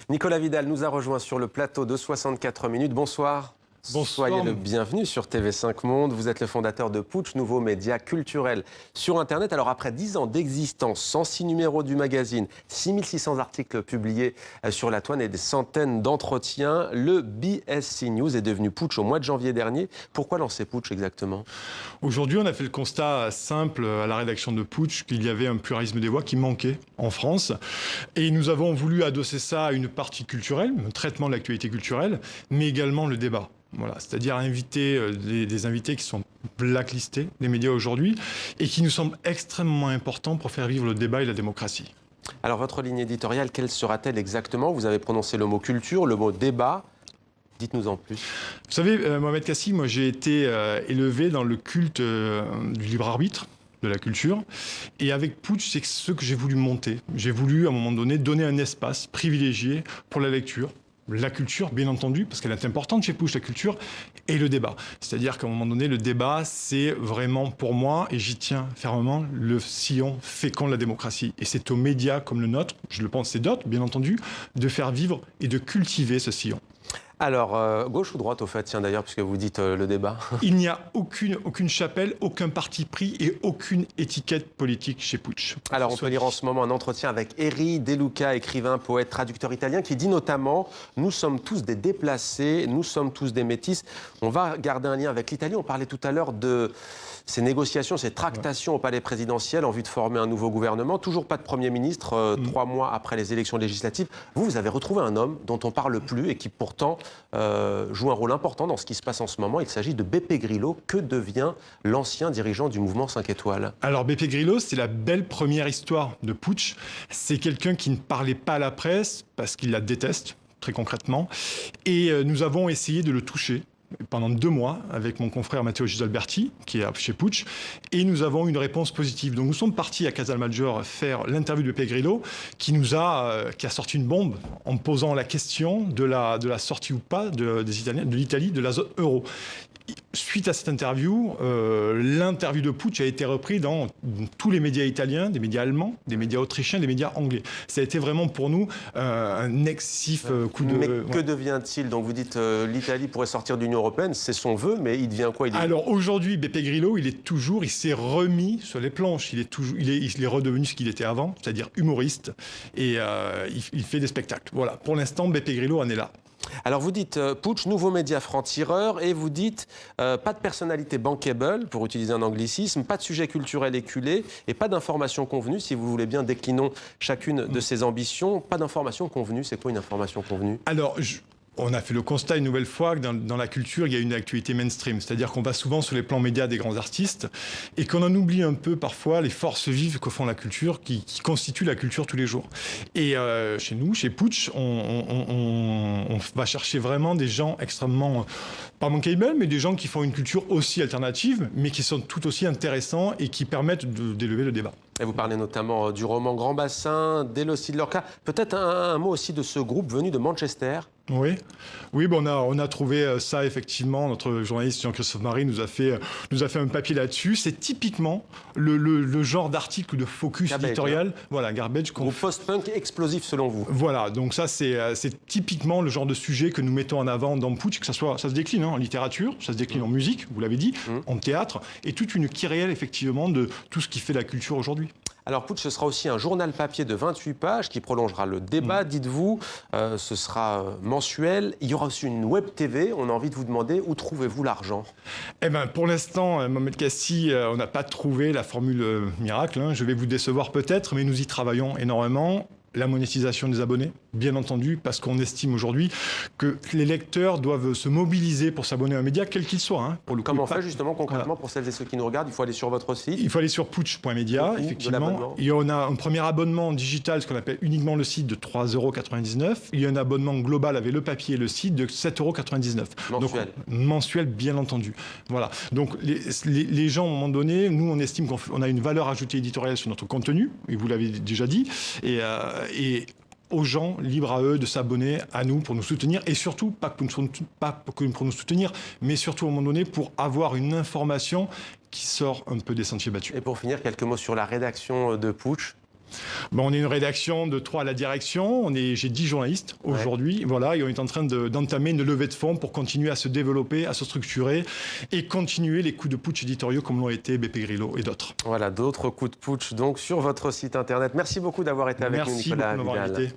Nicolas Vidal nous a rejoint sur le plateau de 64 minutes. Bonsoir. Bonsoir. Soyez le bienvenu sur TV5 Monde. Vous êtes le fondateur de Putsch, nouveau média culturel sur Internet. Alors après 10 ans d'existence, 106 numéros du magazine, 6600 articles publiés sur la toile et des centaines d'entretiens, le BSC News est devenu Putsch au mois de janvier dernier. Pourquoi lancer Putsch exactement? Aujourd'hui, on a fait le constat simple à la rédaction de Putsch qu'il y avait un pluralisme des voix qui manquait en France. Et nous avons voulu adosser ça à une partie culturelle, un traitement de l'actualité culturelle, mais également le débat. Voilà, c'est-à-dire inviter des invités qui sont blacklistés des médias aujourd'hui et qui nous semblent extrêmement importants pour faire vivre le débat et la démocratie. Alors votre ligne éditoriale, quelle sera-t-elle exactement? Vous avez prononcé le mot culture, le mot débat. Dites-nous en plus. Vous savez, Mohamed Kassi, moi j'ai été élevé dans le culte du libre arbitre, de la culture. Et avec Putsch, c'est ce que j'ai voulu monter. J'ai voulu, à un moment donné, donner un espace privilégié pour la lecture. La culture, bien entendu, parce qu'elle est importante chez Putsch, la culture, et le débat. C'est-à-dire qu'à un moment donné, le débat, c'est vraiment pour moi, et j'y tiens fermement, le sillon fécond de la démocratie. Et c'est aux médias comme le nôtre, je le pense, c'est d'autres, bien entendu, de faire vivre et de cultiver ce sillon. Alors, gauche ou droite au fait, tiens d'ailleurs, puisque vous dites le débat? Il n'y a aucune chapelle, aucun parti pris et aucune étiquette politique chez Putsch. Alors, on peut lire en ce moment un entretien avec Eri De Luca, écrivain, poète, traducteur italien, qui dit notamment « Nous sommes tous des déplacés, nous sommes tous des métis ». On va garder un lien avec l'Italie. On parlait tout à l'heure de ces négociations, ces tractations au palais présidentiel en vue de former un nouveau gouvernement. Toujours pas de Premier ministre, 3 mois après les élections législatives. Vous avez retrouvé un homme dont on ne parle plus et qui pourtant joue un rôle important dans ce qui se passe en ce moment. Il s'agit de Beppe Grillo. Que devient l'ancien dirigeant du mouvement 5 étoiles? Alors Beppe Grillo, c'est la belle première histoire de Putsch. C'est quelqu'un qui ne parlait pas à la presse parce qu'il la déteste, très concrètement. Et nous avons essayé de le toucher pendant 2 mois avec mon confrère Matteo Gisalberti, qui est chez Putsch, et nous avons eu une réponse positive. Donc nous sommes partis à Casalmaggiore faire l'interview de Beppe Grillo, qui a sorti une bombe en posant la question de la sortie ou pas de l'Italie de la zone euro. Suite à cette interview, l'interview de Putsch a été reprise dans tous les médias italiens, des médias allemands, des médias autrichiens, des médias anglais. Ça a été vraiment pour nous un excessif coup de... Mais que devient-il? Donc vous dites l'Italie pourrait sortir de l'Union européenne, c'est son vœu, mais il devient quoi? Alors aujourd'hui, Beppe Grillo, il s'est remis sur les planches. Il est redevenu ce qu'il était avant, c'est-à-dire humoriste, et il fait des spectacles. Voilà, pour l'instant, Beppe Grillo en est là. Alors vous dites Putsch, nouveau média franc-tireur, et vous dites pas de personnalité bankable, pour utiliser un anglicisme, pas de sujet culturel éculé, et pas d'information convenue. Si vous voulez bien, déclinons chacune de ces ambitions. Pas d'information convenue, c'est quoi une information convenue? Alors, on a fait le constat une nouvelle fois que dans la culture, il y a une actualité mainstream. C'est-à-dire qu'on va souvent sur les plans médias des grands artistes et qu'on en oublie un peu parfois les forces vives que font la culture, qui constituent la culture tous les jours. Et chez nous, chez Putsch, on va chercher vraiment des gens extrêmement, pas bankable, mais des gens qui font une culture aussi alternative, mais qui sont tout aussi intéressants et qui permettent d'élever le débat. Et vous parlez notamment du roman Grand Bassin, d'Elossi de Lorca. Peut-être un mot aussi de ce groupe venu de Manchester. Oui, bon, on a trouvé ça effectivement. Notre journaliste Jean-Christophe Marie nous a fait un papier là-dessus. C'est typiquement le genre d'article de focus éditorial. Voilà, Garbage. Groupe post-punk explosif selon vous. Voilà, donc ça c'est typiquement le genre de sujet que nous mettons en avant dans Putsch, que ça se décline en littérature, ça se décline en musique, vous l'avez dit, en théâtre, et toute une kyrielle effectivement de tout ce qui fait la culture aujourd'hui. Alors Putsch, ce sera aussi un journal papier de 28 pages qui prolongera le débat, dites-vous. Ce sera mensuel. Il y aura aussi une web TV. On a envie de vous demander où trouvez-vous l'argent? Eh ben, pour l'instant, Mohamed Kassi, on n'a pas trouvé la formule miracle. Je vais vous décevoir peut-être, mais nous y travaillons énormément. La monétisation des abonnés, bien entendu, parce qu'on estime aujourd'hui que les lecteurs doivent se mobiliser pour s'abonner à un média, quel qu'il soit. Pour le Comment on fait justement concrètement pour celles et ceux qui nous regardent? Il faut aller sur votre site. Il faut aller sur putsch.media, effectivement. Il y en a un premier abonnement digital, ce qu'on appelle uniquement le site, de 3,99 €. Il y a un abonnement global avec le papier et le site de 7,99 €. Mensuel. Donc, mensuel, bien entendu. Voilà. Donc les gens, à un moment donné, nous, on estime qu'on a une valeur ajoutée éditoriale sur notre contenu, et vous l'avez déjà dit, et aux gens, libres à eux de s'abonner à nous pour nous soutenir, et surtout, pas que pour nous soutenir, mais surtout à un moment donné pour avoir une information qui sort un peu des sentiers battus. Et pour finir, quelques mots sur la rédaction de Putsch. On est une rédaction de 3 à la direction. J'ai 10 journalistes aujourd'hui. Voilà, et on est en train d'entamer une levée de fonds pour continuer à se développer, à se structurer et continuer les coups de putsch éditoriaux comme l'ont été BP Grillo et d'autres. Voilà, d'autres coups de putsch donc sur votre site internet. Merci beaucoup d'avoir été avec nous, Nicolas Vidal.